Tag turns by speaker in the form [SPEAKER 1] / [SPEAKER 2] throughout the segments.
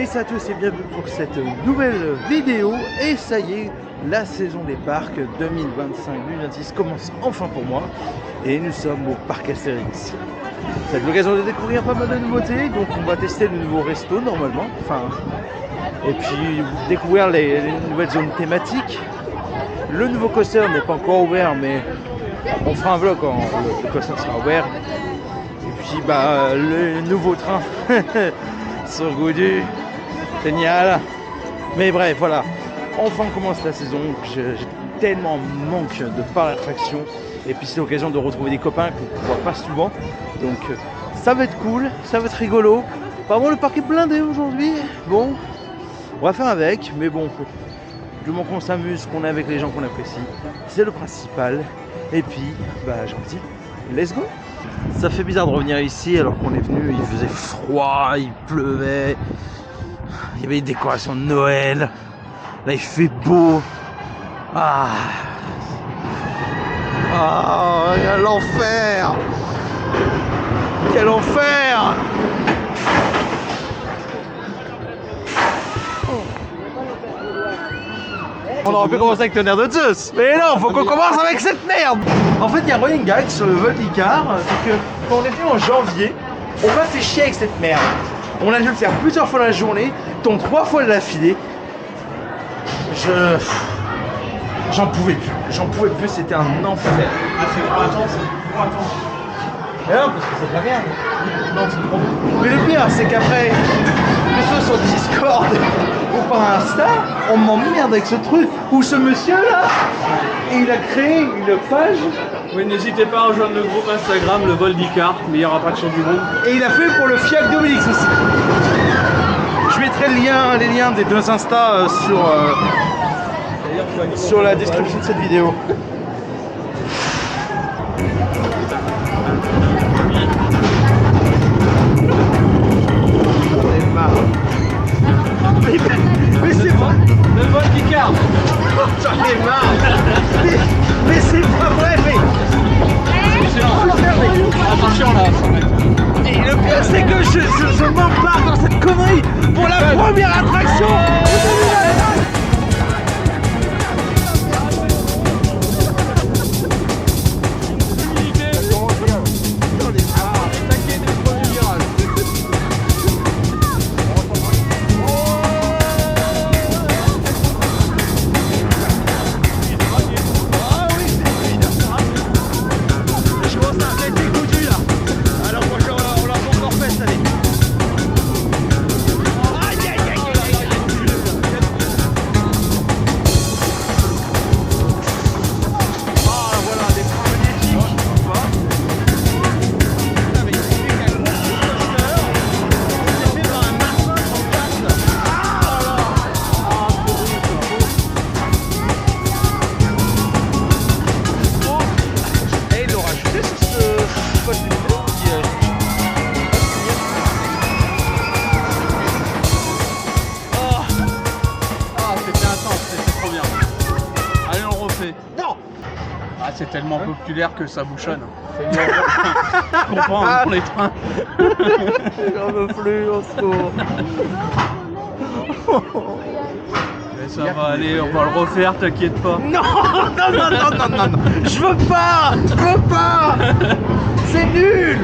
[SPEAKER 1] Et salut à tous et bienvenue pour cette nouvelle vidéo. Et ça y est, la saison des parcs 2025-2026 commence enfin pour moi. Et nous sommes au parc Astérix. Ça va être l'occasion de découvrir pas mal de nouveautés. Donc on va tester le nouveau resto normalement. Et puis découvrir les nouvelles zones thématiques. Le nouveau coaster n'est pas encore ouvert, mais on fera un vlog quand le coaster sera ouvert. Et puis le nouveau train sur Goudu. Génial. Mais bref, voilà. Enfin on commence la saison. J'ai tellement manque de parcs d'attraction. Et puis c'est l'occasion de retrouver des copains qu'on ne voit pas souvent. Donc ça va être cool, ça va être rigolo. Apparemment le parc est blindé aujourd'hui. Bon, on va faire avec. Mais bon, du moment qu'on s'amuse, qu'on est avec les gens qu'on apprécie, c'est le principal. Et puis, j'ai envie de dire, let's go. Ça fait bizarre de revenir ici alors qu'on est venu, il faisait froid, il pleuvait. Il y avait des décorations de Noël. Là, il fait beau. L'enfer. Quel enfer. On aurait pu commencer avec Tonnerre de Zeus. Mais non, faut qu'on commence avec cette merde. En fait, il y a un running gag sur le vol d'Icare. C'est que quand on est venu en janvier, on m'a fait chier avec cette merde. On a dû le faire plusieurs fois dans la journée, dont 3 fois de l'affilée. J'en pouvais plus, c'était un enfer.
[SPEAKER 2] Ah, c'est pour attendre,
[SPEAKER 1] Mais non, parce que c'est de la merde. Non, c'est trop bon. Mais le pire, c'est qu'après, que ce soit sur Discord ou par Insta, on m'emmerde avec ce truc. Ou ce monsieur là, et il a créé une page.
[SPEAKER 2] Oui, n'hésitez pas à rejoindre le groupe Instagram, le vol d'Icare, meilleure attraction du monde.
[SPEAKER 1] Et il a fait pour le Fiac d'Obélix aussi. Je mettrai les liens des deux Insta sur la description de cette vidéo. Mais c'est vrai.
[SPEAKER 2] Le vol d'Icare.
[SPEAKER 1] J'en ai marre. Mais c'est pas vrai.
[SPEAKER 2] Attention là, ça va être...
[SPEAKER 1] Et le pire c'est que je m'embarque dans cette connerie pour la première attraction.
[SPEAKER 2] C'est tellement populaire que ça bouchonne. Je comprends hein, pour les trains.
[SPEAKER 1] J'en veux plus, au secours.
[SPEAKER 2] Mais ça va aller, on va le refaire, t'inquiète pas.
[SPEAKER 1] Non, je veux pas. C'est nul.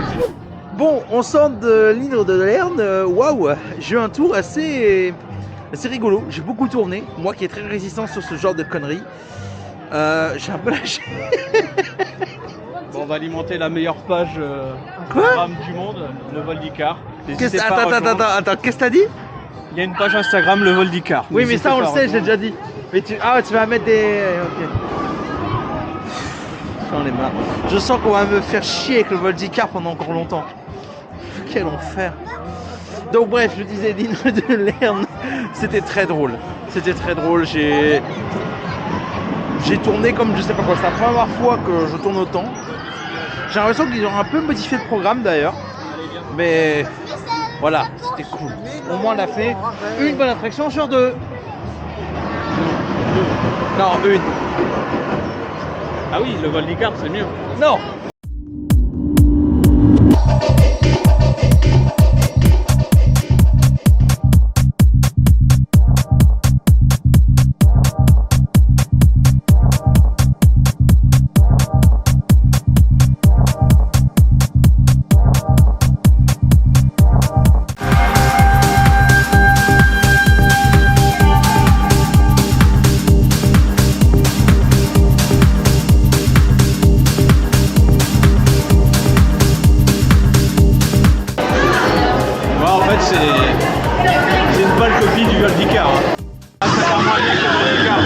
[SPEAKER 1] Bon, on sort de l'île de Lerne. Waouh, j'ai eu un tour assez rigolo. J'ai beaucoup tourné, moi qui est très résistant sur ce genre de conneries. J'ai un peu lâché.
[SPEAKER 2] Bon, on va alimenter la meilleure page Instagram du monde, le vol d'Icare.
[SPEAKER 1] Attends, qu'est-ce que t'as dit?
[SPEAKER 2] Il y a une page Instagram, le vol d'Icare.
[SPEAKER 1] Oui, mais ça on le sait, j'ai déjà dit. Mais tu vas mettre des... Ok. J'en ai marre. Je sens qu'on va me faire chier avec le vol d'Icare pendant encore longtemps. Quel enfer. Donc bref, je disais l'île de Lerne. C'était très drôle. J'ai tourné comme je sais pas quoi, c'est la première fois que je tourne autant. J'ai l'impression qu'ils ont un peu modifié le programme d'ailleurs. Mais voilà, c'était cool. Au moins on a fait une bonne attraction sur 2. Non, une.
[SPEAKER 2] Ah oui, le vol d'Icare c'est mieux.
[SPEAKER 1] Non.
[SPEAKER 2] du Goldicard. Ah, c'est vraiment bien que le Goldicard.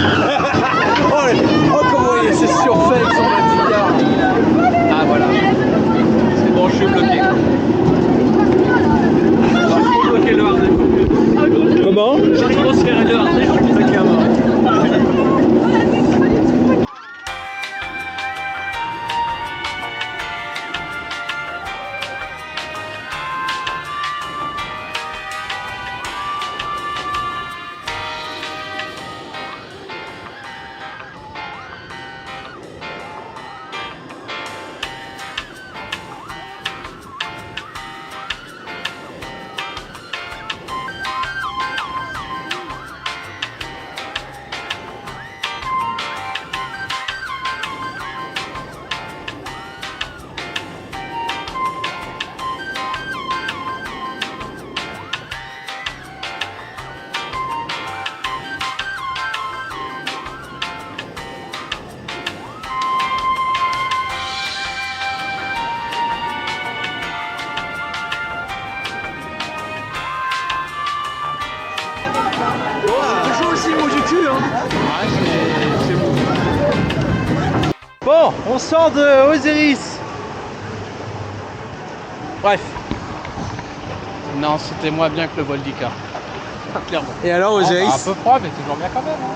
[SPEAKER 1] Oh, comment il s'est surfait avec son Goldicard.
[SPEAKER 2] Ah voilà. C'est bon, je suis bloqué. Je suis bloqué le hard.
[SPEAKER 1] Comment?
[SPEAKER 2] J'ai transféré le hard.
[SPEAKER 1] Toujours aussi mou du cul, hein.
[SPEAKER 2] Ah, c'est bon.
[SPEAKER 1] Bon, on sort de Osiris. Bref.
[SPEAKER 2] Non, c'était moins bien que le Goldicard. Clairement.
[SPEAKER 1] Et alors Osiris?
[SPEAKER 2] Un peu froid, mais toujours bien quand même. Hein.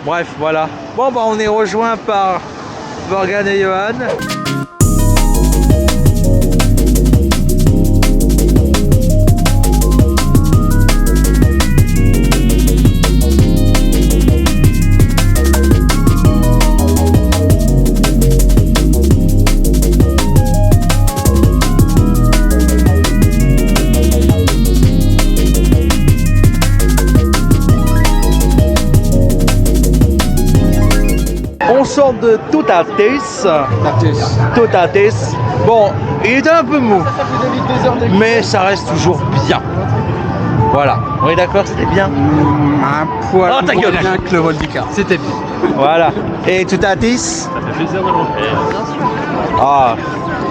[SPEAKER 1] Bref, voilà. Bon, bah on est rejoint par Morgan et Johan. On sort de Totates. Totates. Bon, il était un peu mou, mais ça reste toujours bien. Voilà, on est d'accord, c'était bien.
[SPEAKER 2] Un poil
[SPEAKER 1] Oh, ta
[SPEAKER 2] moins
[SPEAKER 1] gueule.
[SPEAKER 2] bien que le Goldicard. C'était bien.
[SPEAKER 1] Voilà. Et Totates?
[SPEAKER 2] Ça fait plaisir de le refaire.
[SPEAKER 1] Ah,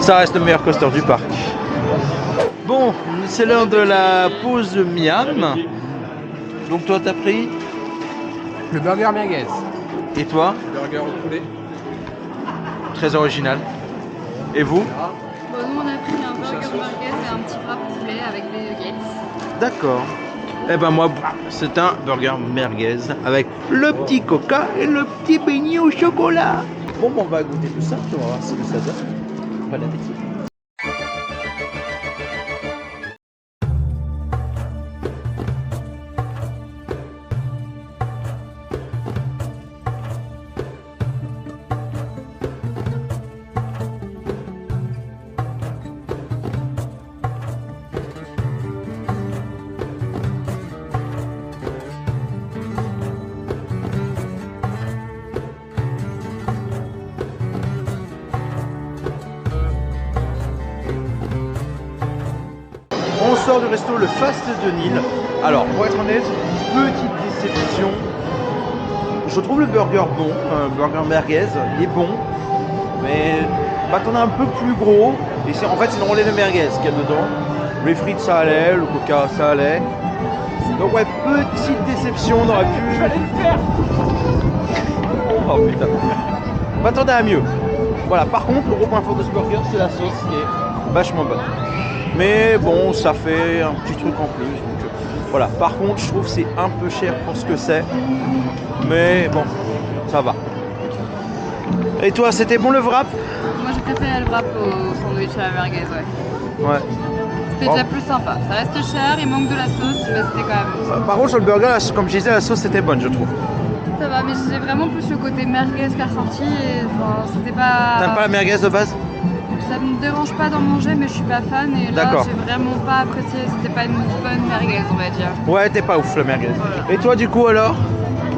[SPEAKER 1] ça reste le meilleur coaster du parc. Bon, c'est l'heure de la pause miam. Donc toi, t'as pris?
[SPEAKER 2] Le burger merguez.
[SPEAKER 1] Et toi?
[SPEAKER 2] Burger au poulet.
[SPEAKER 1] Très original. Et vous?
[SPEAKER 3] Bon, nous, on a pris un burger merguez et un petit wrap poulet avec des nuggets.
[SPEAKER 1] D'accord. Eh ben moi, c'est un burger merguez avec le petit coca et le petit beignet au chocolat. Bon, on va goûter tout ça, on va voir ce que ça donne. Pas d'appétit. On sort du resto le Fast de Nîmes. Alors, pour être honnête, petite déception. Je trouve le burger bon, un burger merguez, il est bon, mais m'attendais un peu plus gros. Et c'est en fait c'est le relais de merguez qu'il y a dedans. Les frites ça allait, le coca ça allait. Donc ouais, petite déception, on aurait pu. J'allais le faire. Oh putain. M'attendais à mieux. Voilà, par contre, le gros point fort de ce burger, c'est la sauce qui est vachement bonne. Mais bon, ça fait un petit truc en plus. Donc, voilà, par contre, je trouve que c'est un peu cher pour ce que c'est. Mais bon, ça va. Et toi, c'était bon le wrap?
[SPEAKER 3] Moi, j'ai préféré le wrap au sandwich à la merguez, ouais.
[SPEAKER 1] Ouais.
[SPEAKER 3] C'était déjà plus sympa. Ça reste cher, il manque de la sauce, mais c'était quand même.
[SPEAKER 1] Par contre, sur le burger, comme je disais, la sauce était bonne, je trouve.
[SPEAKER 3] Ça va, mais j'ai vraiment plus le côté merguez qui est ressorti. Et, enfin, c'était pas.
[SPEAKER 1] T'aimes pas la merguez de base?
[SPEAKER 3] Ça me dérange pas d'en manger, mais je suis pas fan. Et là,
[SPEAKER 1] D'accord.
[SPEAKER 3] j'ai vraiment pas apprécié. C'était pas une bonne merguez, on va dire.
[SPEAKER 1] Ouais, t'es pas ouf la merguez.
[SPEAKER 3] Voilà.
[SPEAKER 1] Et toi, du coup, alors?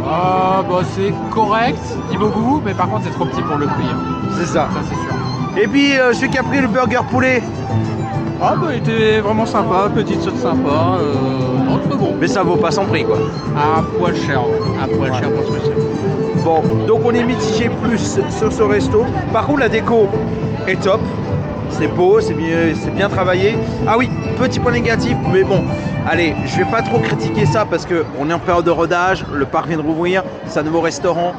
[SPEAKER 2] Ah bah c'est correct, niveau goût, mais par contre c'est trop petit pour le prix. Hein.
[SPEAKER 1] C'est ça.
[SPEAKER 2] Ça c'est sûr.
[SPEAKER 1] Et puis, celui qui a pris le burger poulet.
[SPEAKER 2] Ah bah il était vraiment sympa, petite sauce sympa, non très bon.
[SPEAKER 1] Mais ça vaut pas son prix, quoi.
[SPEAKER 2] Un poil cher, un poil cher pour ce que c'est.
[SPEAKER 1] Bon, donc on est mitigé plus sur ce resto. Par contre, la déco est top. C'est beau, c'est bien travaillé. Ah oui, petit point négatif, mais bon, allez, je vais pas trop critiquer ça parce qu'on est en période de rodage, le parc vient de rouvrir, c'est un nouveau restaurant.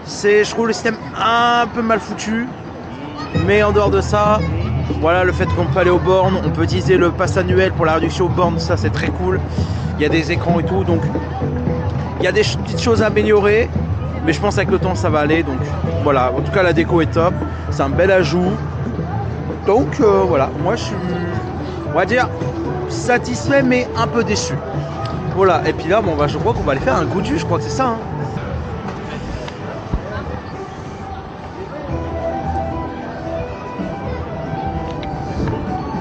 [SPEAKER 1] Je trouve le système un peu mal foutu, mais en dehors de ça, voilà, le fait qu'on peut aller aux bornes, on peut utiliser le pass annuel pour la réduction aux bornes, ça c'est très cool. Il y a des écrans et tout, donc il y a des petites choses à améliorer, mais je pense qu'avec le temps ça va aller. Donc voilà, en tout cas la déco est top, c'est un bel ajout. Donc voilà, moi je suis, on va dire, satisfait mais un peu déçu. Voilà, et puis là, bon, je crois qu'on va aller faire un goût de jus, je crois que c'est ça. Hein.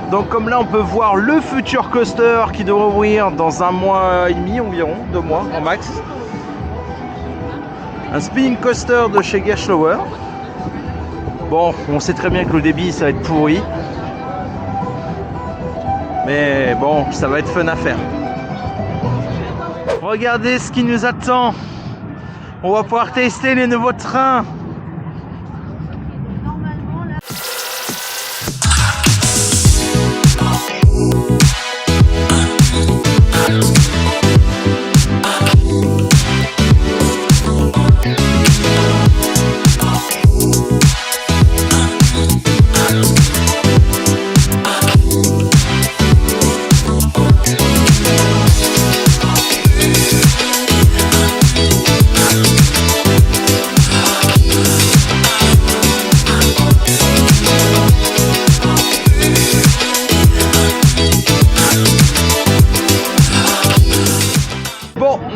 [SPEAKER 1] Donc comme là on peut voir le futur coaster qui devrait ouvrir dans 1 mois et demi environ, 2 mois en max. Un spinning coaster de chez Gerstlauer. Bon, on sait très bien que le débit ça va être pourri. Mais bon, ça va être fun à faire. Regardez ce qui nous attend. On va pouvoir tester les nouveaux trains.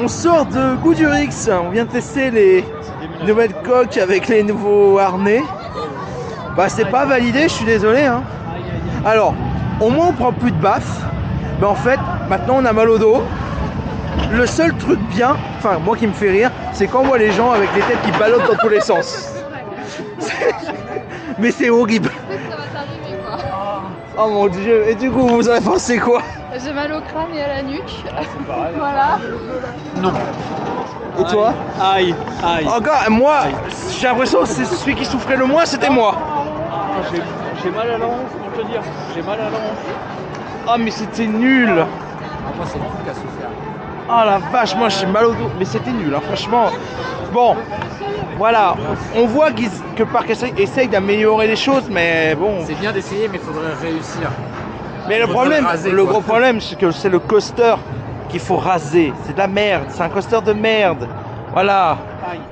[SPEAKER 1] On sort de Goudurix, on vient de tester les nouvelles coques avec les nouveaux harnais. Bah c'est pas validé, je suis désolé. Hein. Alors, au moins on prend plus de baffes. Mais en fait, maintenant on a mal au dos. Le seul truc bien, enfin moi qui me fait rire, c'est quand on voit les gens avec les têtes qui ballottent dans tous les sens. Mais c'est horrible.
[SPEAKER 3] Ça va t'arriver quoi.
[SPEAKER 1] Oh mon dieu, et du coup vous avez pensé quoi?
[SPEAKER 3] J'ai mal au crâne et à la nuque. Voilà.
[SPEAKER 2] Non.
[SPEAKER 1] Et toi?
[SPEAKER 2] Aïe, aïe.
[SPEAKER 1] Encore, moi, j'ai l'impression que c'est celui qui souffrait le moins, c'était moi.
[SPEAKER 2] J'ai mal à la hanche, pour te dire. J'ai mal à la hanche.
[SPEAKER 1] Ah mais c'était nul.
[SPEAKER 2] Moi c'est le truc à souffrir.
[SPEAKER 1] Ah la vache, moi j'ai mal au dos. Mais c'était nul, hein, franchement. Bon, voilà, on voit que Parc essaye d'améliorer les choses, mais bon.
[SPEAKER 2] C'est bien d'essayer, mais il faudrait réussir.
[SPEAKER 1] Mais le problème, gros problème, c'est que c'est le coaster qu'il faut raser. C'est de la merde, c'est un coaster de merde. Voilà.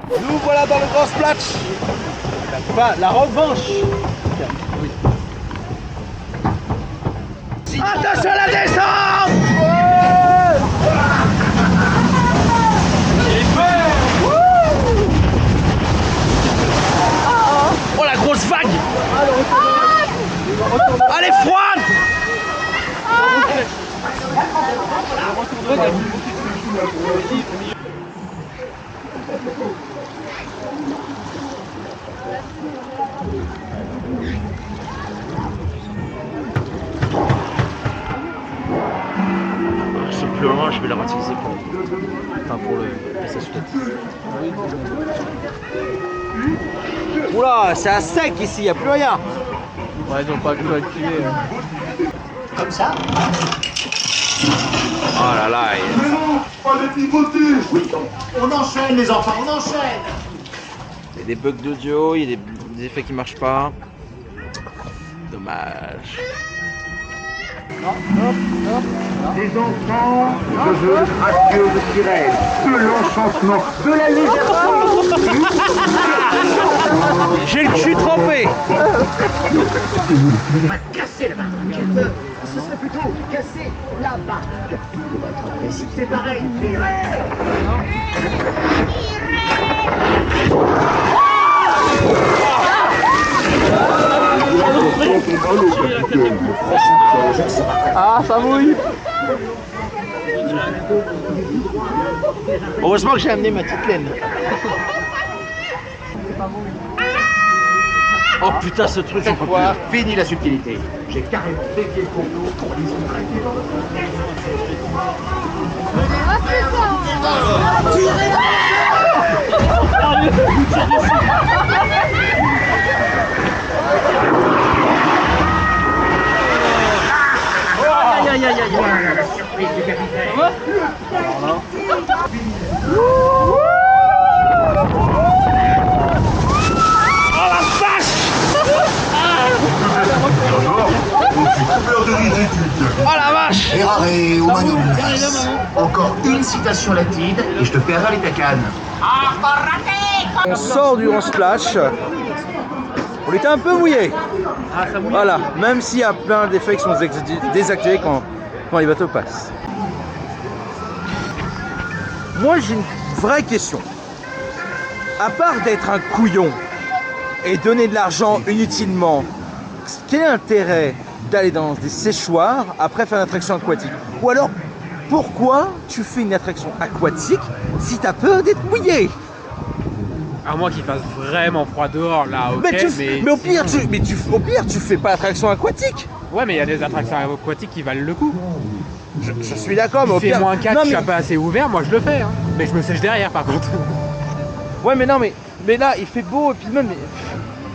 [SPEAKER 1] Nous voilà dans le grand splash. Enfin, la revanche. Oui. Attention à la descente. Oh la grosse vague. Elle est froide. Je suis plus loin, je vais la réutiliser pour le passage. Oula, c'est à sec ici, il n'y a plus rien.
[SPEAKER 2] Ouais, ils n'ont pas calculé.
[SPEAKER 4] Comme ça.
[SPEAKER 1] Oh là là.
[SPEAKER 4] Pas de pivoter. Oui, on enchaîne les enfants, on enchaîne.
[SPEAKER 1] Il y a des bugs d'audio, il y a des effets qui marchent pas. Dommage.
[SPEAKER 4] Les enfants, je veux radio de sirène, de l'enchantement, de la légèreté.
[SPEAKER 1] J'ai le cul trempé.
[SPEAKER 4] On va casser la barque. Ce serait plutôt casser la barque. Pour être précis, c'est pareil.
[SPEAKER 1] Ah, ça mouille. Heureusement que j'ai amené ma petite laine. Oh putain, ce truc,
[SPEAKER 4] Cette fois, fini la subtilité. J'ai carrément dévié le complot pour les traquer dans le
[SPEAKER 1] Aïe aïe aïe
[SPEAKER 4] Voilà la surprise du capitaine.
[SPEAKER 1] Oh la vache!
[SPEAKER 4] Errare humanum. Encore une citation latine et je te fais avaler ta canne.
[SPEAKER 1] On sort du grand splash. On était un peu mouillé. Voilà, même s'il y a plein d'effets qui sont désactivés quand les bateaux passent. Moi j'ai une vraie question. À part d'être un couillon et donner de l'argent inutilement, quel est l'intérêt d'aller dans des séchoirs après faire une attraction aquatique? Ou alors, pourquoi tu fais une attraction aquatique si t'as peur d'être mouillé?
[SPEAKER 2] À moins qu'il fasse vraiment froid dehors, là, ok,
[SPEAKER 1] mais au pire, tu fais pas attraction aquatique.
[SPEAKER 2] Ouais, mais il y a des attractions aquatiques qui valent le coup.
[SPEAKER 1] Je suis d'accord, mais au
[SPEAKER 2] Il fait
[SPEAKER 1] pire...
[SPEAKER 2] moins 4,
[SPEAKER 1] Non,
[SPEAKER 2] je
[SPEAKER 1] mais-
[SPEAKER 2] suis pas assez ouvert, moi je le fais, hein. Mais je me sèche derrière, par contre.
[SPEAKER 1] Ouais, mais non, mais là, il fait beau, et puis même...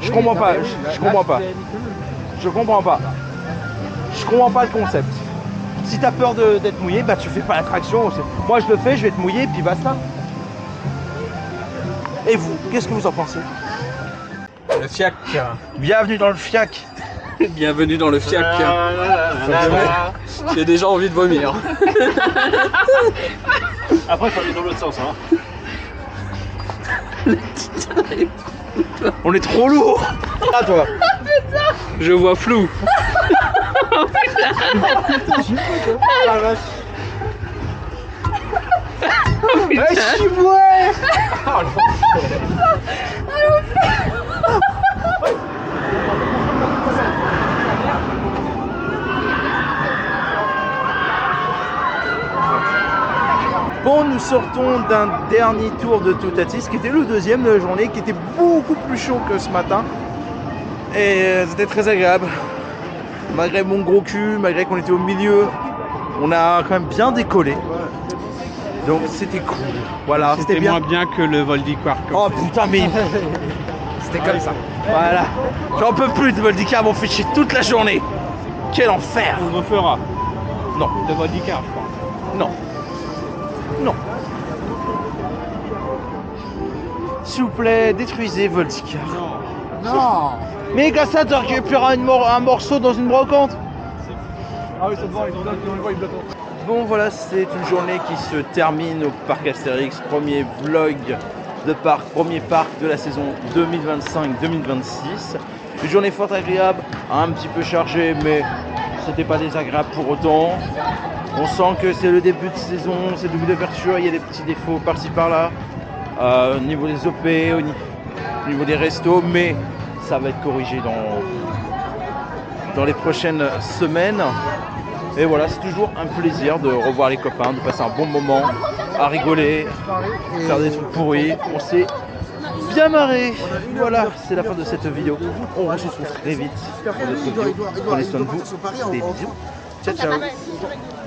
[SPEAKER 1] Je comprends pas, je comprends pas. Je comprends pas. Je comprends pas le concept. Si t'as peur d'être mouillé, bah tu fais pas l'attraction. Moi je le fais, je vais être mouillé, puis basta. Et vous, qu'est-ce que vous en pensez?
[SPEAKER 2] Le FIAC.
[SPEAKER 1] Bienvenue dans le FIAC.
[SPEAKER 2] Bienvenue dans le FIAC. J'ai déjà envie de vomir.
[SPEAKER 5] Après, il faut aller dans l'autre sens. Hein.
[SPEAKER 1] On est trop lourd. Ah toi.
[SPEAKER 2] Je vois flou.
[SPEAKER 1] Eh, chibouet. Bon, nous sortons d'un dernier tour de Toutatis, qui était le deuxième de la journée, qui était beaucoup plus chaud que ce matin. Et c'était très agréable. Malgré mon gros cul, malgré qu'on était au milieu, on a quand même bien décollé. Donc c'était cool. Voilà, c'était bien.
[SPEAKER 2] moins bien que le vol d'Iquark.
[SPEAKER 1] Oh putain, mais c'était comme ça. Voilà. J'en peux plus de vol d'Icar, m'ont fait chier toute la journée. Quel enfer.
[SPEAKER 5] On refera.
[SPEAKER 1] Non,
[SPEAKER 5] Le vol d'Icar, je crois.
[SPEAKER 1] non. Non. S'il vous plaît, détruisez Voldicar.
[SPEAKER 5] Non.
[SPEAKER 1] Mais gars, ça, tu récupéreras un morceau dans une brocante.
[SPEAKER 5] Ah oui, ça te voit, ils le voient, ils le voient.
[SPEAKER 1] Bon voilà, c'est une journée qui se termine au parc Astérix, premier vlog de parc, premier parc de la saison 2025-2026. Une journée fort agréable, un petit peu chargée, mais c'était pas désagréable pour autant. On sent que c'est le début de saison, c'est le début d'ouverture, il y a des petits défauts par-ci par-là, au niveau des OP, au niveau des restos, mais ça va être corrigé dans les prochaines semaines. Et voilà, c'est toujours un plaisir de revoir les copains, de passer un bon moment, à rigoler, faire des trucs pourris. On s'est bien marré. Voilà, c'est la fin de cette vidéo. On se retrouve très vite pour d'autres vidéos. Prenez soin de vous. Des bisous. Ciao, ciao.